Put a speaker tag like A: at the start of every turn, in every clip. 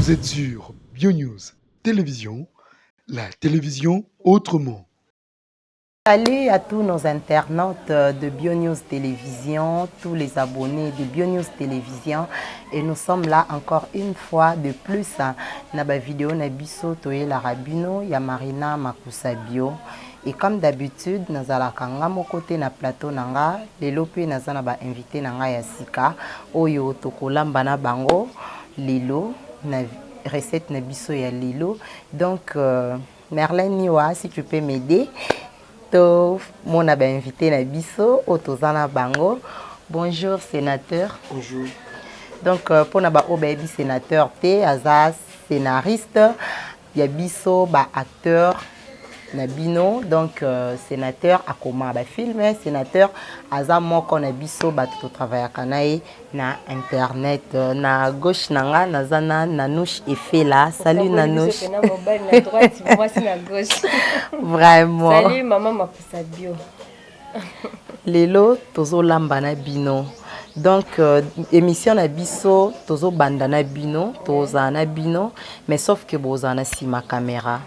A: Vous êtes sur BioNews Télévision, la télévision autrement.
B: Salut à tous nos internautes de BioNews Télévision, tous les abonnés de BioNews Télévision. Et nous sommes là encore une fois de plus. Na ba vidéo na biso toye la rabino ya Marina Makusa Bio. Et comme d'habitude, nous allons kanga mon côté na plateau nanga, lelo pe nazana ba invité nanga ya sika, oyo tokolamba na bango, lelo na recette na biso ya lelo. Donc Merlin Niwa, si tu peux m'aider. Mon invité na biso Otozana Bango. Bonjour sénateur.
C: Bonjour.
B: Donc pour na ba obebi sénateur te aza scénariste, ya biso ba acteur na bino, donc sénateur akoma ba film, sénateur aza moko na biso ba to travailler kanae na internet. Na gauche nanga nazana Nanouche Efela. Salut Nanouche. Vraiment.
D: Salut maman Makusa Bio.
B: Lelo tozo lamba na bino. Donc émission na biso tozo banda na bino, toza na bino, mais sauf que bozana si ma caméra.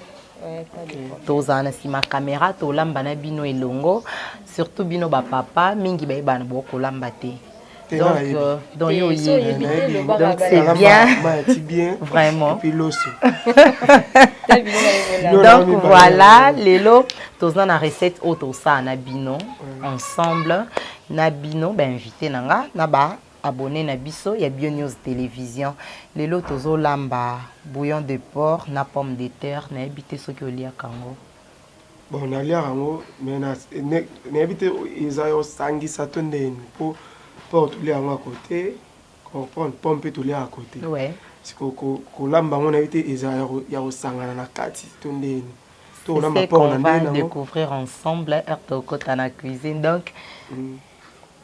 B: Tozana si ma caméra to lamba na bino elongo, surtout bino ba papa mingi ba bana boko lamba te. Donc c'est bien. Vraiment. Donc voilà, lelo tozana na recette auto ça na bino ensemble na bino ba invité nanga na ba abonné na biso ya BioNews Télévision. Lelo tozo lamba bouillon de porc na pomme de terre na habité soki olia kango.
C: Bon na lia kango mais na habité izayo sangisa tondeni pour tulia à côté, comprendre pomme peut tulia à côté.
B: Ouais.
C: Si ko lamba on habité izayo ya osangana na kati tondeni.
B: C'est ce qu'on va découvrir ensemble à la cuisine. Donc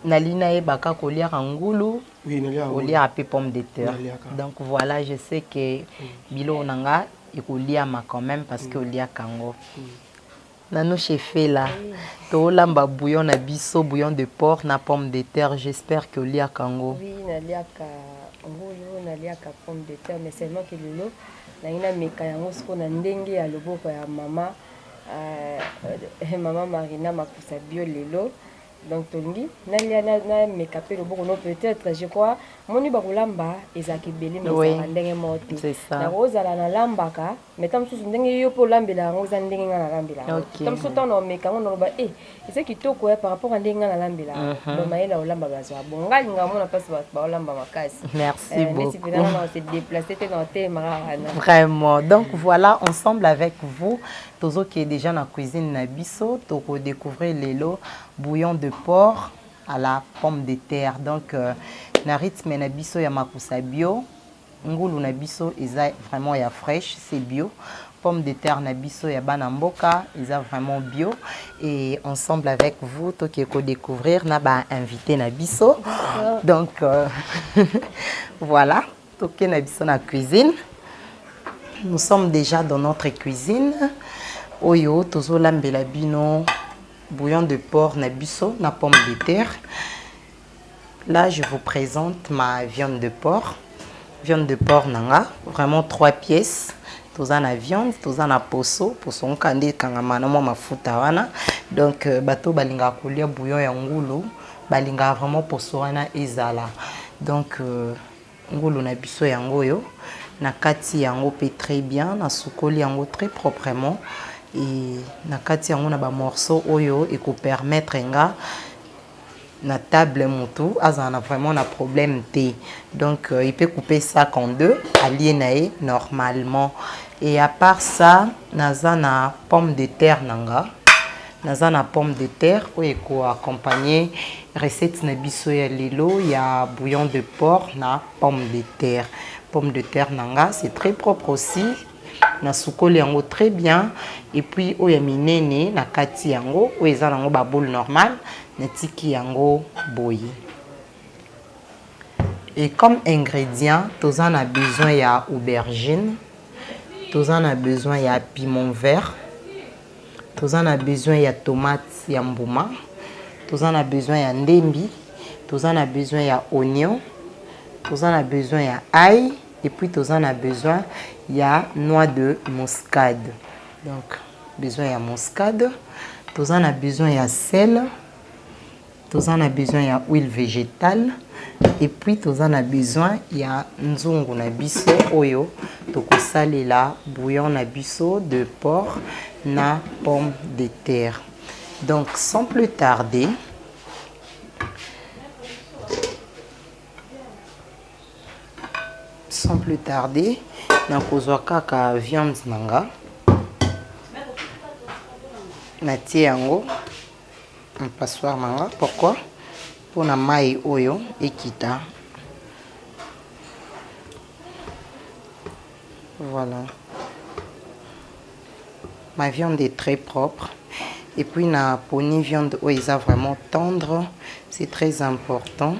B: Nalina e baka kolia ngulu, kolia ape pomme de terre. Donc voilà, je sais que bilo nanga ikolia ma quand même parce que olia kango. Nanouche Efela, to lamba bouillon na biso, bouillon de porc na pomme de terre. J'espère que olia kango.
D: Oui, nalia ka ngulu, nalia ka pomme de terre, mais seulement que lelo na ina meka yango siko na ndenge ya loboko ya mama maman Marina Makusa Bio lelo. Donc tolingi nalia na meka pe loboko no peut-être je crois moni bakulamba ezaki belé mais ça ndenge moti.
B: C'est ça.
D: Na rozala na lambaka mais tam susu ndenge yo po lambela yango za ndenge nga na lambela. Tam susu tano meka ngo no ba c'est kitoko par rapport à ndenge nga na lambela. Donc maela olamba bazwa bongali nga mona passe ba olamba makasi.
B: Merci beaucoup.
D: On s'est déplacé dans thé marana.
B: Vraiment. Donc voilà, ensemble avec vous, Tozo qui est déjà dans la cuisine Nabiso, Toko découvrir l'élo bouillon de porc à la pomme de terre. Donc na rythme Nabiso ya Makusa Bio, ngulu Nabiso est vraiment ya fraîche, c'est bio. Pomme de terre Nabiso ya banamboka, ils ont vraiment bio. Et ensemble avec vous, Toko qui découvrir naba invité Nabiso. Donc voilà, Toko Nabiso na cuisine. Nous sommes déjà dans notre cuisine. Oyo, tozo lambela bino, bouillon de porc na biso, na pomme de terre. Là, je vous présente ma viande de porc. Viande de porc nanga, vraiment 3 pièces. Toza na viande, toza na poso nkande kangama na mafuta wana. Donc bato balinga kolia bouillon ya ngulu, balinga vraiment poso wana ezala. Donc ngulu na biso yango yo. Na kati yango pe très bien, na sukoli yango très proprement et na kati yango na ba morceau oyo et ko permettre nga na table mutu azana vraiment na problème té. Donc il peut couper ça en deux, alienae normalement. Et à part ça, naza na pomme de terre nanga. Naza na pomme de terre oyo ko accompagner recette na biso ya lelo ya bouillon de porc na pomme de terre. Pomme de terre nanga, c'est très propre aussi. Na sukoli yango très bien. Et puis oya minene na kati yango oya nango ba boule normal na tiki yango boyi. Et comme ingrédient, tozan a besoin ya aubergine, tozan a besoin ya piment vert, tozan a besoin ya tomate ya mbuma, tozan a besoin ya ndembi, tozan a besoin ya oignon, tozan a besoin ya ail, Et puis, tu as besoin, il y a noix de muscade. Donc, besoin, il y a muscade. Tu as besoin, il y a sel. Tu as besoin, il y a huile végétale. Et puis, tu as besoin, il y a nzungu na biso oyo. Tu as la bouillon na biso de porc na pomme de terre. Donc, sans plus tarder, na kozwa kaka viande nanga na tie yango en passoire nanga. Pourquoi? Pour na mai oyo ekita. Voilà, ma viande est très propre. Et puis na poni viande oyo eza vraiment tendre, c'est très important.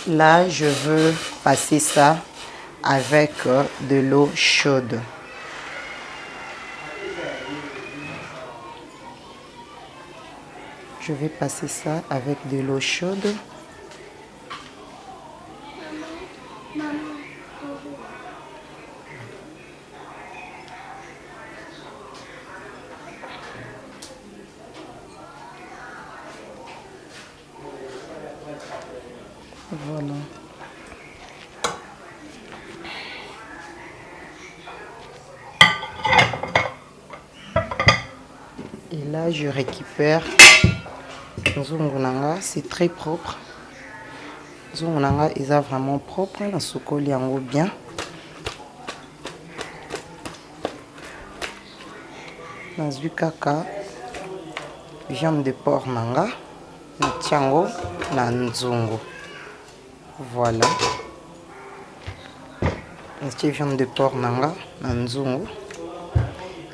B: Là, je veux passer ça avec de l'eau chaude. Je vais passer ça avec de l'eau chaude. Voilà. Et là, je récupère Nzungunanga, c'est très propre. Nzungunanga, ils sont vraiment propre. La sokoli yango bien. Nazui kaka viande de porc nanga, na tiango na nzungu. Voilà. C'est viande de porc nanga na nzungu.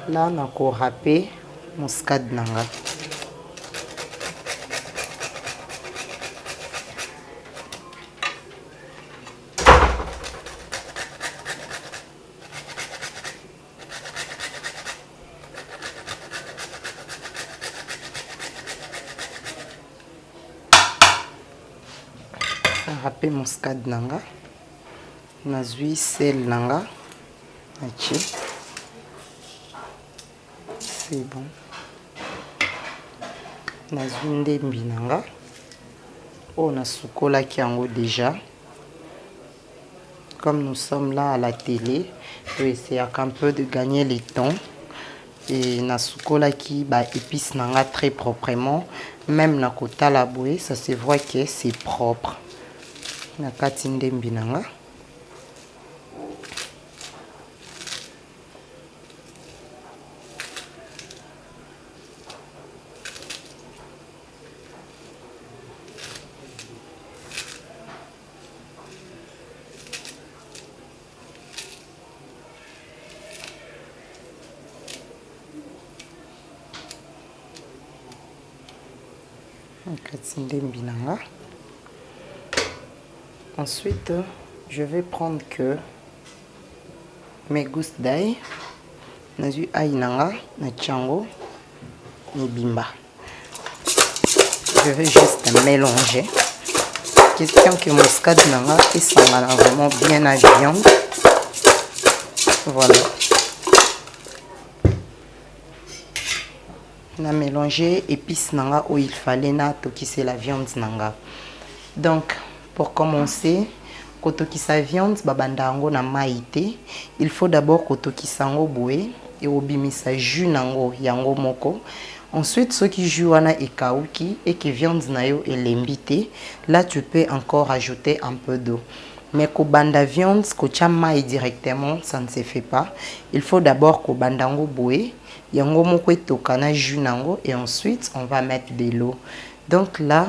B: Là, on a râpé muscade nanga. Râpé muscade nanga. Nazui sel nanga. C'est bon. Nazui ndembi nanga. On a sukola qui yango déjà. Comme nous sommes là à la télé, je vais essayer un peu de gagner le temps. Et na sukola qui ba épice nanga très proprement. Même na kota la bouée, ça se voit que c'est propre. Na kati ndembi nanga. Ensuite, je vais prendre que mes gousses d'ail, nazu ail nanga, na tchango, ni bimba. Je vais juste mélanger. Question que muscade nanga et ça va vraiment bien à viande. Voilà. Na mélanger épices nanga où il fallait na tokise la viande nanga. Donc pour commencer, kotokisa viande babanda ngo na maïté, il faut d'abord kotokisa ngo boué et obimisa jus nango yango moko. Ensuite, ce qui joue wana ekauki et que viande na yo elembité, là tu peux encore ajouter un peu d'eau. Mais kobanda viande kocha mai directement, ça ne se fait pas. Il faut d'abord kobanda ngo boué yango moko etokana jus nango et ensuite on va mettre de l'eau. Donc là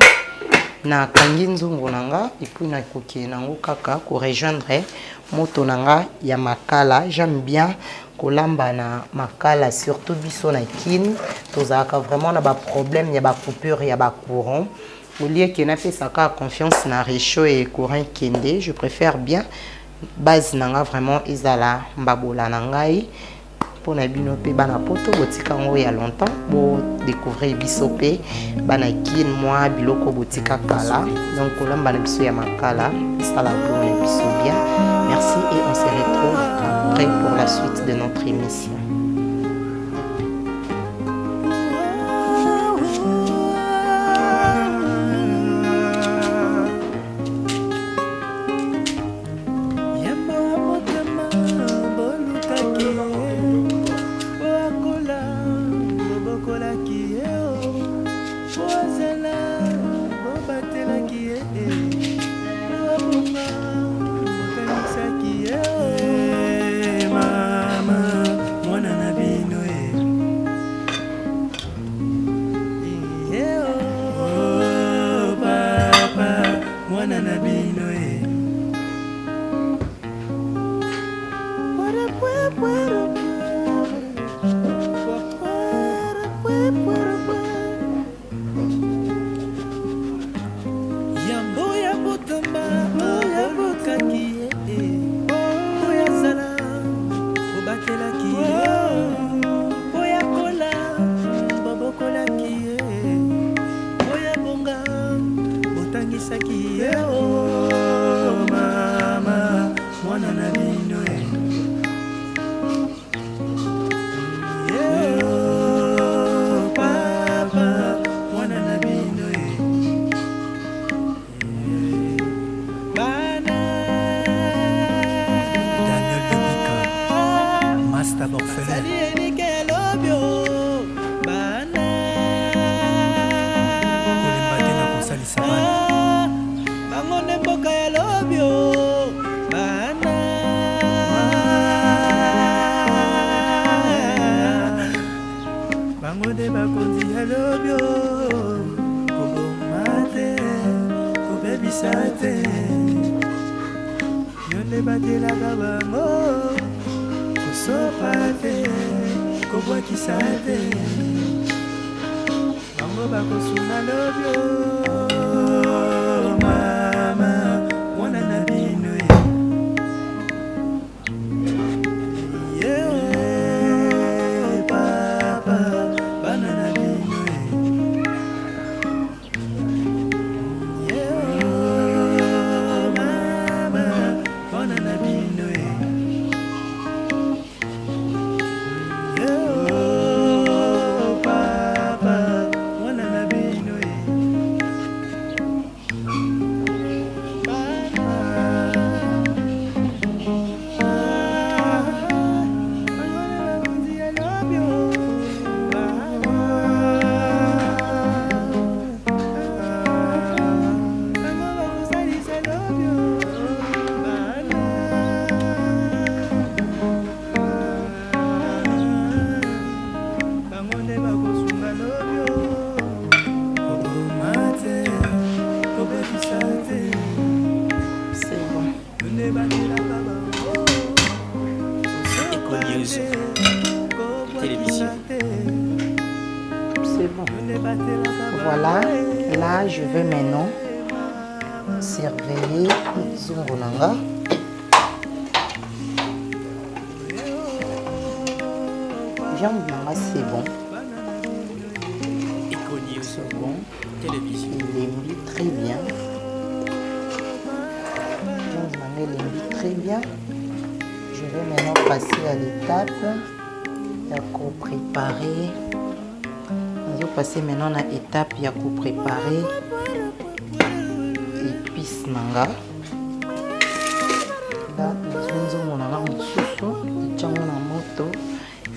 B: na kangi nzungu nanga et puis na koki nango kaka ko rejoindre moto nanga ya makala. J'aime bien kolamba na makala, surtout biso na kin tozaka vraiment na ba problème ya ba coupure ya ba courant. Au lieu que na pesa ka confiance na réchaud et courant kende, je préfère bien base nanga vraiment izala mbabola nangai pona bino pe bana poto botika ngo ya longtemps bo découvrir biso pe bana kin moi biloko botika kala donc kolamba na biso ya makala ça la bonne biso bien. Merci et on se retrouve après pour la suite de notre émission. Voilà, là je vais maintenant surveiller Zungonanga. Viande nanga c'est bon. C'est bon.
E: Télévision.
B: Il embit très bien. Viande nanga il embit très bien. Je vais maintenant passer à l'étape de préparer. Je vais passer maintenant à l'étape de préparer épices nanga. Là,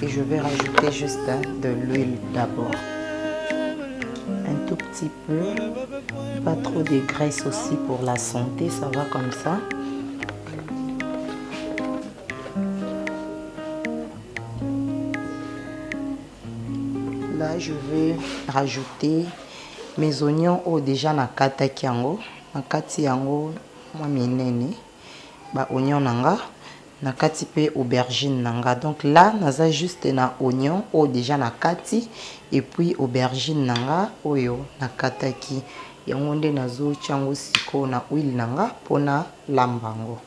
B: et je vais rajouter juste de l'huile d'abord. Un tout petit peu, pas trop de graisse aussi pour la santé, ça va comme ça. Là, je vais rajouter mes oignons au déjà na kata kiango, na kati yango moi minene, ba oignon nanga. Na kati pe aubergine nanga. Donc là naza juste na oignon au déjà na kati et puis aubergine nanga oyo na kataki yango nde nazo chango siko na huile nanga pona lambango.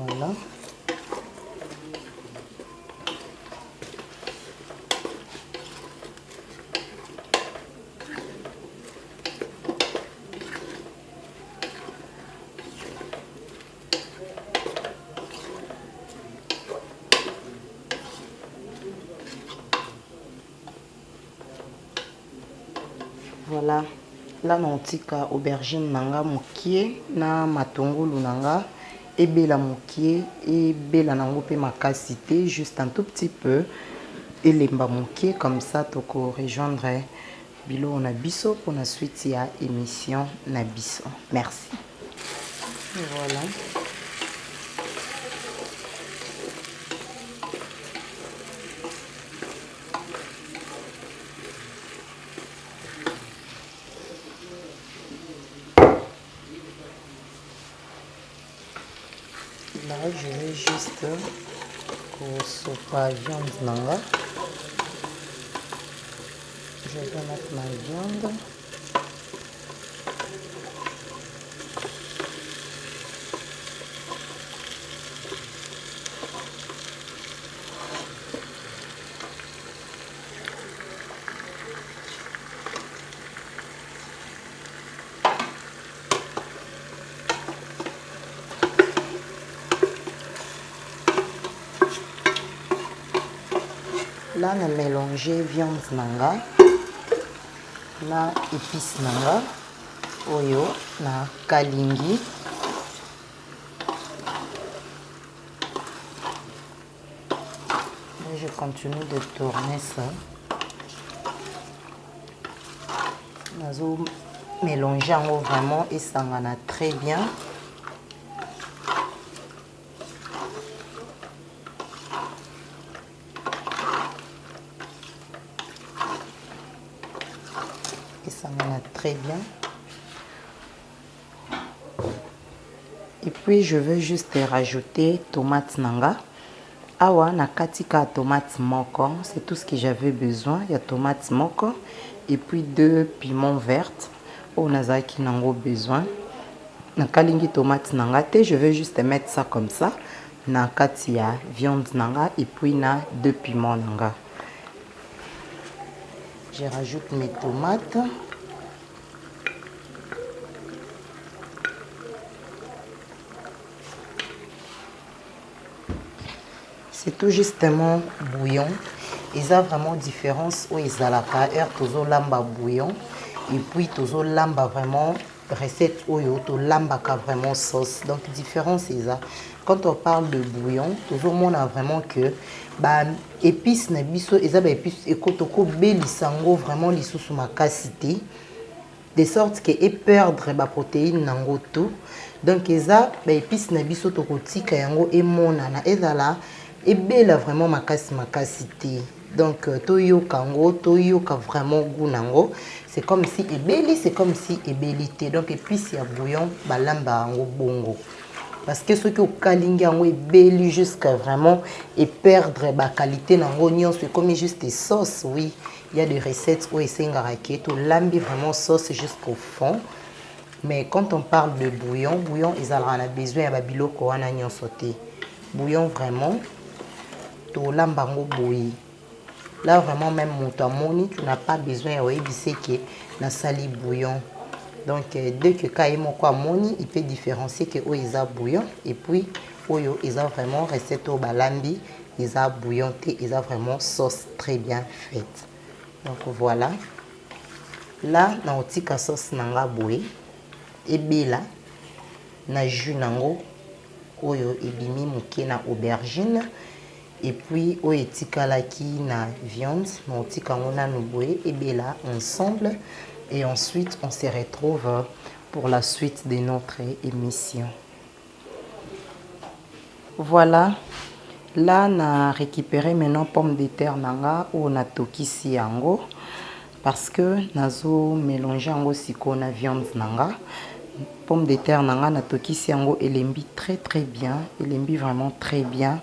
B: Voilà. Voilà. Là naotika aubergine nanga mokie na matungulu nanga ebela mokie ebela nango pe makasi te, juste un tout petit peu elemba mokie, comme ça toko rejoindre bilo na biso pour la suite ya émission na biso. Merci. Voilà. Là, je vais juste couper viande nanga. Je vais mettre ma viande. Là, on a mélangé viande nanga, na épice nanga, oyo, na kalingi. Et je continue de tourner ça. On a mélangé vraiment et ça en a très bien. Ça m'en a très bien. Et puis je vais juste rajouter tomate nanga. Awa na katika tomate moko, c'est tout ce que j'avais besoin. Il y a tomate moko et puis 2 piments verts. On a qui nango besoin. Na kalingi tomate nanga te, je vais juste mettre ça comme ça. Na katia viande nanga et puis na 2 piments nanga. Je rajoute mes tomates. C'est tout justement bouillon. Ils ont vraiment différence où ils ont la carrière, toujours lamba bouillon. Et puis toujours lamba vraiment recette où ils lamba vraiment sauce. Donc différence ils ont. Quand on parle de bouillon, toujours on a vraiment que bah épices na biso, ils ont épices et kotoko belisango vraiment les sous makasité. De sorte que et perdre ba protéines nango tout. Donc ils ont bah épices na biso toko tika yango et monana ezala et belle vraiment makasi te. Donc toyo kango toyo ka vraiment goût nango, c'est comme si ebeli, c'est comme si ebelité. Donc épices ya bouillon balamba yango bongo. Parce que ceux qui ont kalingi yango ebeli jusqu'à vraiment et perdre ba qualité nango nyon, c'est comme juste des sauces. Oui, il y a des recettes où c'est ngaraké to lambi vraiment sauce jusqu'au fond. Mais quand on parle de bouillon, ils en a besoin ya biloko wana nyon sauté. Bouillon vraiment to lambango bouilli. Là vraiment même motamoni, tu n'as pas besoin de que na sali bouillon. Donc dès que kaimo kwa moni, il peut différencier que ils a bouillon et puis oyo ils a vraiment recette au balambi, ils a bouillonté, ils a vraiment sauce très bien faite. Donc voilà. Là na otika sauce nanga boué et bela na jus nango oyo ebimi moké na aubergine. Et puis, on etikalaki na viande, on etikango no boé et bela ensemble. Et ensuite, on se retrouve pour la suite de notre émission. Voilà. Là, on a récupéré maintenant pomme de terre nanga ou on a tokisi yango parce que nazo mélanger yango siko na viande nanga. Pomme de terre nanga na tokisi yango elembi très bien, elembi vraiment très bien.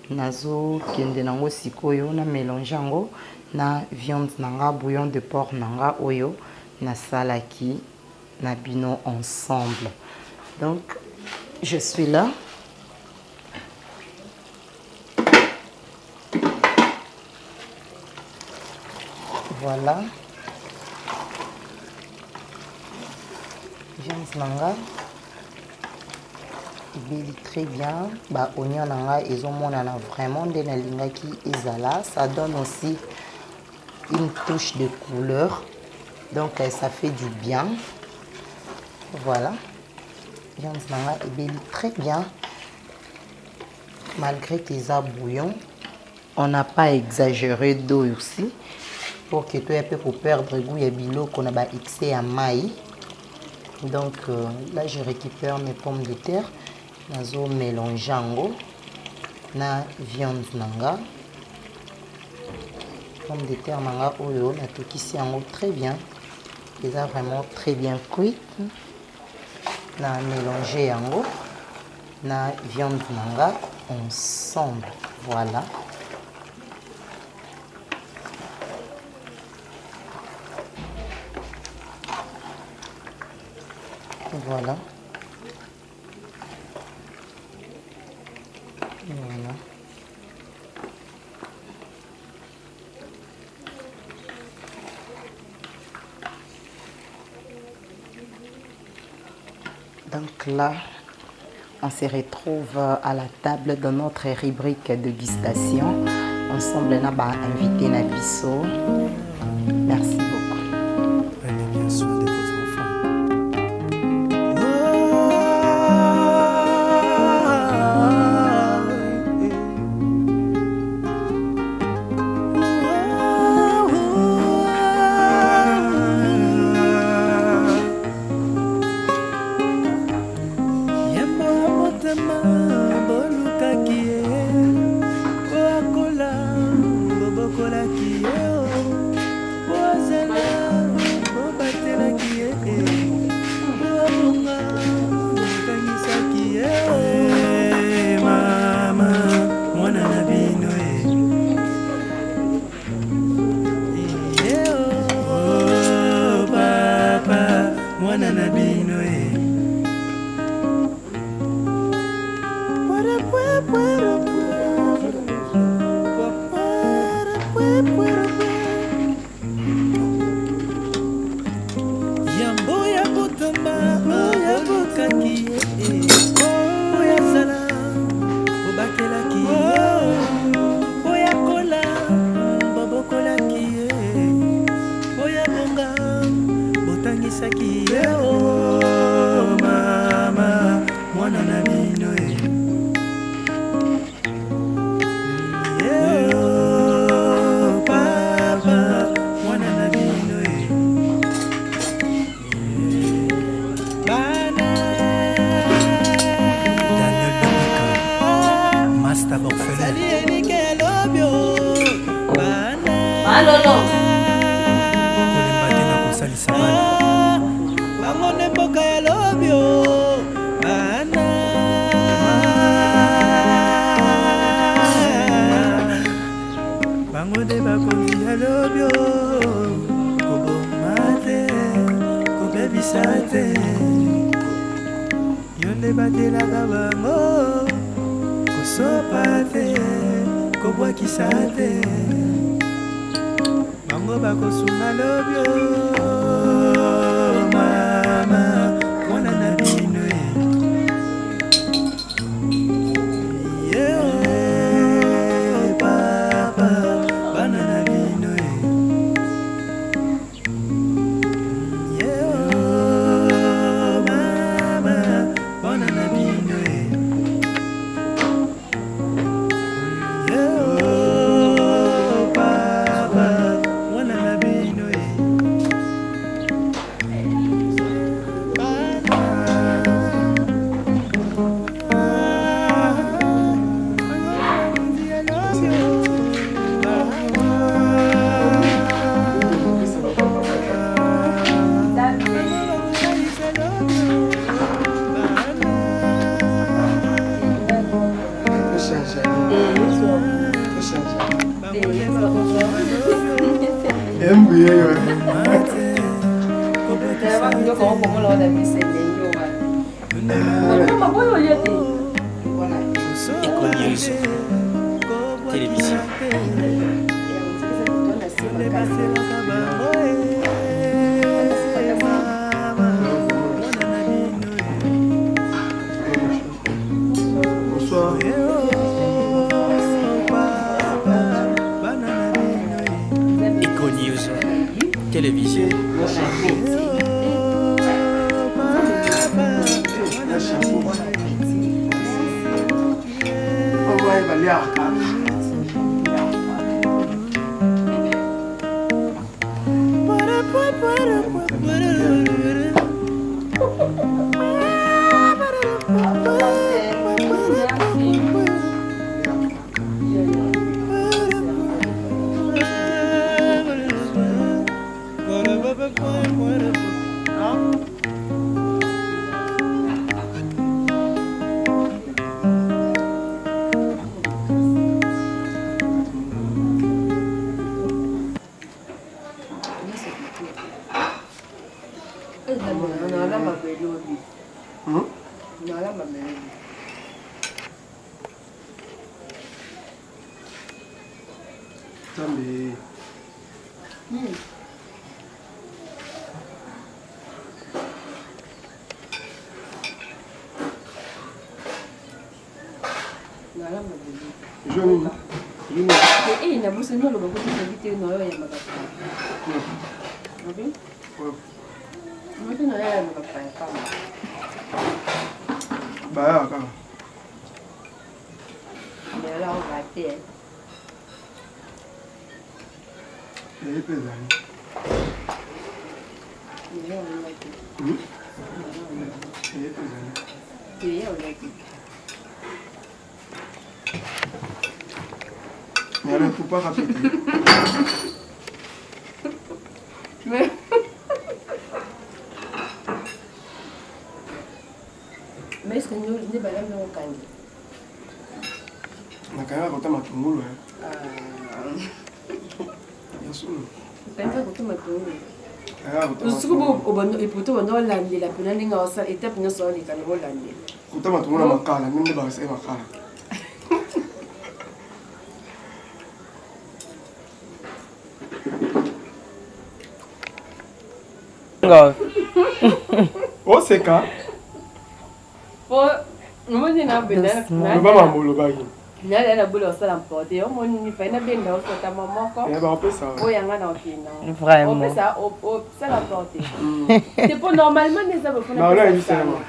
B: Nazo kende nango sikoyo na mélange yango na viande nanga bouillon de porc nanga oyo na salaki na bino ensemble. Donc je suis là Voilà. Viande nanga. Il très bien. Bah, oignon nanga, ils ont vraiment de la lingaki ezala. Ça donne aussi une touche de couleur. Donc, ça fait du bien. Voilà. Viande nanga, il très bien. Malgré tes bouillon, on n'a pas exagéré d'eau aussi. Pour que tu aies pour perdre le goût, il y a bilo qu'on a excès à maïs. Donc là, je récupère mes pommes de terre. Nazo mélange na viande nanga. Pommes de terre nanga oyo na tout ici en très bien. Ils ont vraiment très bien cuit. Na mélanger yango na viande nanga ensemble. Voilà. Voilà. Voilà. Donc là, on se retrouve à la table de notre rubrique de dégustation. Ensemble, on a invité Nabiso. Merci beaucoup.
E: Prenez bien soin de vos enfants.
F: Télévision.
C: Bonsoir.
E: Eco News, télévision.
C: Tambe. Joni.
D: Eh, na busa no lo ba ko te no yo ya magapa. Obi? Mo te no ya magapa pa.
C: Ba ka.
D: Ya la o ba te.
C: Ele pesani.
D: Ya o la te.
C: Ele pesani.
D: Ya o la te.
C: Mais il ne faut pas répéter.
D: Mais est-ce que nous ne pas même au kangi?
C: Na kaya kota matungulu Yesu.
D: Pensa ko to matungulu.
C: Kaya kota.
D: Usukubo obano iputo bano landela pena ninga osa etape no so lika no landela.
C: Kota matungulu makala, mimi ba sai makala. Oh c'est quand?
D: Po mo ni na benda na.
C: Ba mamolo ba yi.
D: Na na bulo sala mpote yo mo ni fa na benda o sota mamoko.
C: Ya ba opesa.
D: O yanga na okina.
B: Vraiment.
D: O pesa o sala mpote. C'est pas normalement les abos fona.
C: Non là il c'est moi.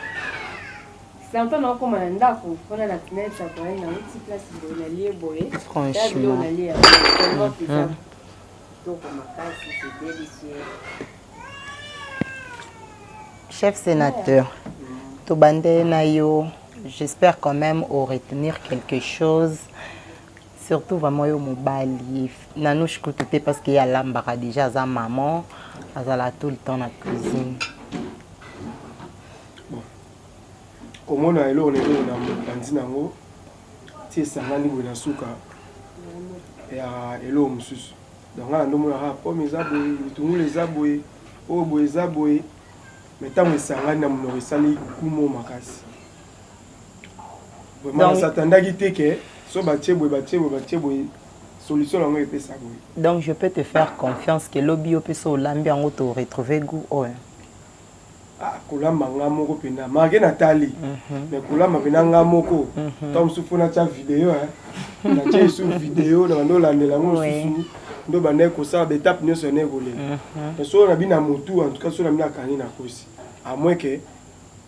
D: C'est un peu non comme un ndako fona na fenêtre ça pour na petit place de na lié boye.
B: Franchement.
D: Na lié. Tellement pizza. Donc ma case c'est délicieux.
B: Chef sénateur, Tobande Nayo, j'espère quand même au retenir quelque chose. Surtout vraiment au mobile. Nanou je côté parce qu'il y a l'ambara déjà sa maman, elle a tout le temps dans la cuisine.
C: Bon. Comment on a elo on est na bandinango. Ti sangani bona suka. Ya elo mususu. Donc là ndo mona ha pomme zaboy, bitungulu zaboy, oboy zaboy. Mais tant que ça n'a pas sali kumo makasi. Vraiment ça t'endagi teke so batie solution la ngwe pesa boy.
B: Donc je peux te faire confiance que lobby opeso lambi en auto retrouver goût oh.
C: Ah kolamba ngamo ko pena mage Nathalie. Mais kolamba pena ngamo ko. Tom sufuna cha vidéo hein. Na cha su vidéo na ndo landela ngo susu. Ndo bande ko sa betap nyoso ne golé. Mais so na bina motu en tout cas so na bina kani na kosi. À moins que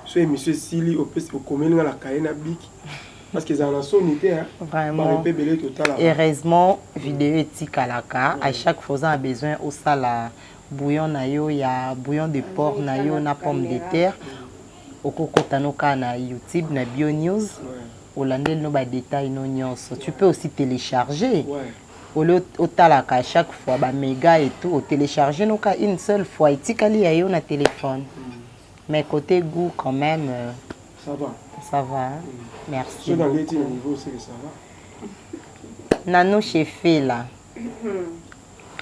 C: ce monsieur Sili au commun la kaina bik parce qu'ils en ont sonité hein.
B: Vraiment. Heureusement vidéo éthique à la cas à chaque fois on a besoin au sala bouillon na yo ya bouillon de porc na yo na pomme de terre au kokotano na YouTube na Bio News au landel no ba détail no nyonso tu peux aussi télécharger au lieu au talaka à chaque fois ba méga et tout au télécharger no ka une seule fois etikali ya yo na téléphone. Mais côté goût, quand même,
C: ça va.
B: Ça va. Hein? Merci.
C: Dans les niveaux, c'est que ça va.
B: Nano chefé là.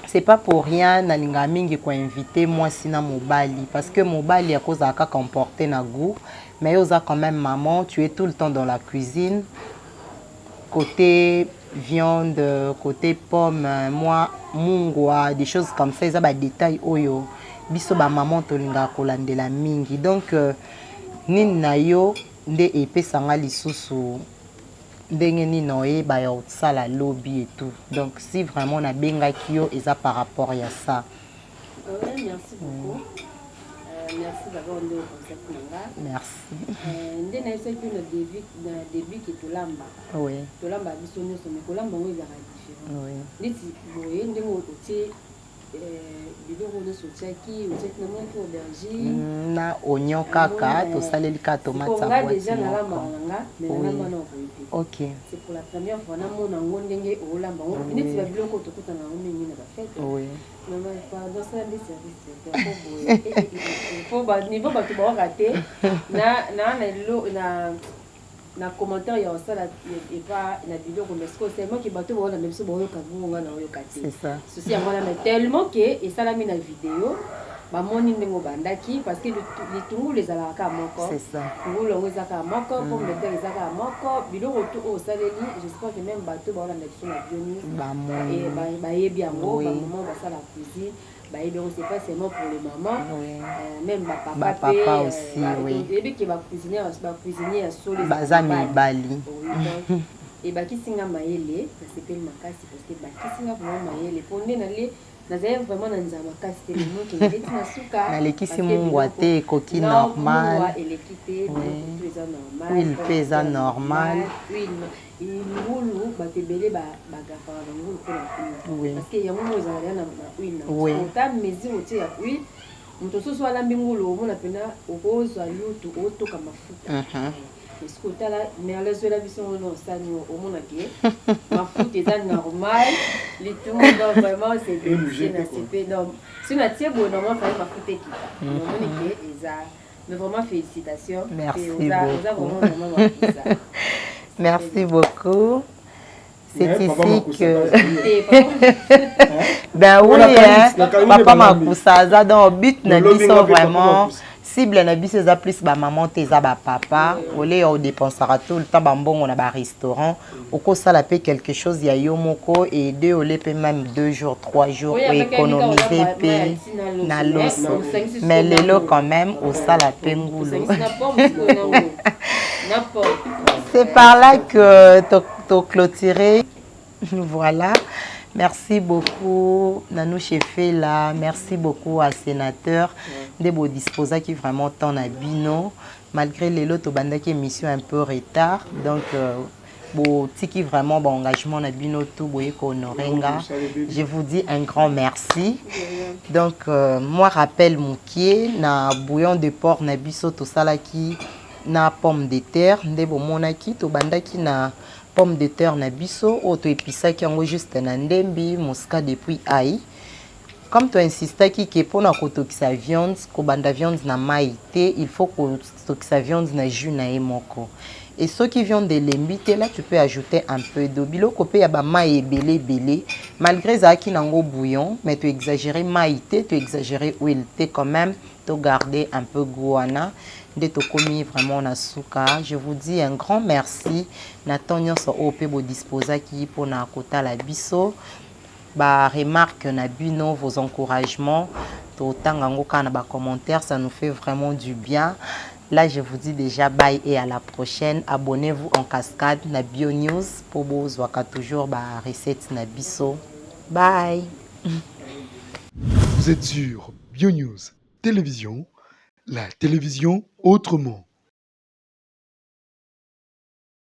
B: C'est pas pour rien nalinga mingi ko invité moi sina mobali parce que mobali a cause à comporter na goût mais osa quand même maman tu es tout le temps dans la cuisine côté viande, côté pomme, moi, mungwa, des choses comme ça, ils ont des détails oyo. Biso ba maman tolinga kolandela mingi. Donc nini na yo nde epesanga lisusu ndenge nini oyeba ya kosala lobby et tout. Donc si vraiment na bengaki yo eza par rapport à ça.
F: Oui, merci beaucoup. Merci d'abord de concept nanga.
B: Merci.
F: Ndé na essaye que le début qui tout lamba.
B: Oui.
F: Tout lamba biso nous sommes ko lamba ngo ezaka différent.
B: Oui.
F: Niti boye ndé ngo otie biloko de sotiaki otie na monki aubergine
B: na oignon kaka to saleli ka tomate
F: sa boîte. Déjà na lamba nanga, mais na lamba na ko.
B: OK.
F: C'est pour la première fois na mona ngo ndenge o lamba ngo. Niti ba biloko to kuta na ngo mingi na ba fête.
B: Oui.
F: Maman, pardon, ça des services. Il faut niveau ba tu ba rater. Na commentaire ya ça là et pas na vidéo comme est-ce que c'est moi qui bateau bon na même so bon yo kabu nga na yo kati.
B: C'est ça.
F: Ceci à moi là mais tellement que et ça la mis na vidéo. Ba moni ndengo bandaki parce que les tungu les ala ka moko.
B: C'est ça.
F: Tungu lo ngeza ka moko comme le terre ezaka moko biloko to o saleli j'espère que même bateau ba na sur la bioni.
B: Ba moni.
F: Et ba yebi yango ba maman ba ça la cuisine. Bah, c'est pas seulement pour les mamans,
B: oui.
F: Même
B: papa aussi, oui.
F: Et qui va cuisiner à solo.
B: Bazami Bali.
F: Et bah qui singa maele, ça s'appelle makasi parce que bah qui singa vraiment maele. Pour nous d'aller, nous vraiment dans un makasi c'est le mot qui est na suka.
B: Na lekisi mungwa te coquille normal.
F: Elle est quittée, normal.
B: Huile pesa normal.
F: Huile ngulu batebele bagafa na ngulu pour la parce que yango mo ezala na huile na autant mesure otie ya huile moto soso ala mbingulu omona pena okozwa lutu otoka mafuta est-ce que tala mais ala zola biso no sani omona ke mafuta eza normal les tout monde vraiment c'est bien na c'est non si na tie bon normalement faire mafuta qui omona ke eza mais vraiment félicitations.
B: Merci beaucoup. Merci beaucoup. C'est ici que... Ben oui, papa m'a poussé ça dans le but, na biso vraiment cible na biso eza plus ba maman te eza ba papa, olé on dépensera tout le temps ba mbongo na ba restaurant, oko sala pe quelque chose ya yo moko et deux olé pe même 2 jours 3 jours pour économiser pe na loso. Mais lelo quand même au sala pe ngulu. C'est par là que tu clôturé. Voilà. Merci beaucoup, Nanou Chefé là. Merci beaucoup à Sénateur de beaux disposants qui vraiment t'en a bino. Malgré les lots, tu qui émission un peu retard. Donc, qui vraiment bon engagement na bino tout boye konorenga. Je vous dis un grand merci. Donc, moi rappelle Moukié na bouillon de porc na biso to salaki na pomme de terre ndebo monaki to bandaki na pomme de terre na biso o to episaki yango juste na ndembi mosca depuis aïe comme tu insistaki que pona kotokisa viande ko banda viande na maïté il faut que tokisa viande na jus na emoko et ceux qui viennent de l'embité là tu peux ajouter un peu d'eau biloko pe ya ba maï belé malgré ça qui nango bouillon mais tu exagérer maïté tu exagérer huile té quand même tu garder un peu guana de to komi vraiment na suka. Je vous dis un grand merci. Natonyo so opé bo disposa qui pour na kota la biso. Ba remarque na bino vos encouragements. To tangango kana ba commentaires, ça nous fait vraiment du bien. Là, je vous dis déjà bye et à la prochaine. Abonnez-vous en cascade na Bio News pour bo zwaka toujours ba recette na biso. Bye.
A: Vous êtes sur Bio News Télévision, la télévision autrement.